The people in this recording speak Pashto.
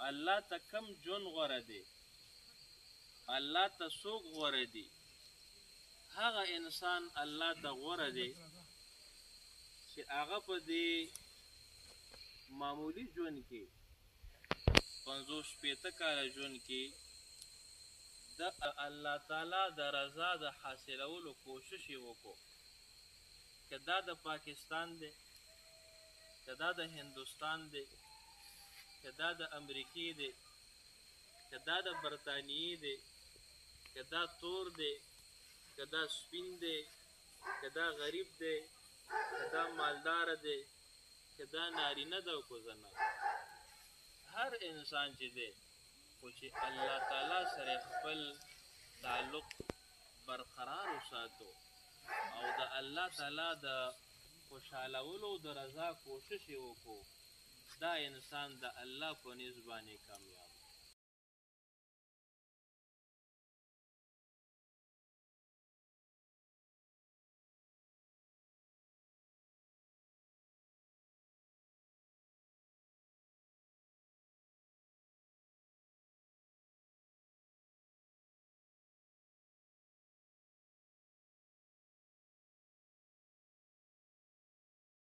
الله ته کم ژوند غوره دی، الله ته څوک غوره دی، هغه انسان الله ته غوره دی چې هغه په دې معمولی ژوند کې 50-60 کاله ژوند کې د الله تعالی د رضا د حاصلولو کوشش یې وکړو، که دا د پاکستان دی، که دا د هندوستان دی، که دا د امریکې دی، که دا د برطانیې دی، که دا تور دی، که دا سپین دی، که دا غریب دی، که دا مالدار دی، که دا نارینه ده او که زنانه، هر انسان چې دی خو چې الله تعالی سره خپل تعلق برقرار وساتو او د الله تعالی د خوشحالولو د رضا کوشش یې وکړو، دا انسان د الله په نزد باندې کامیاب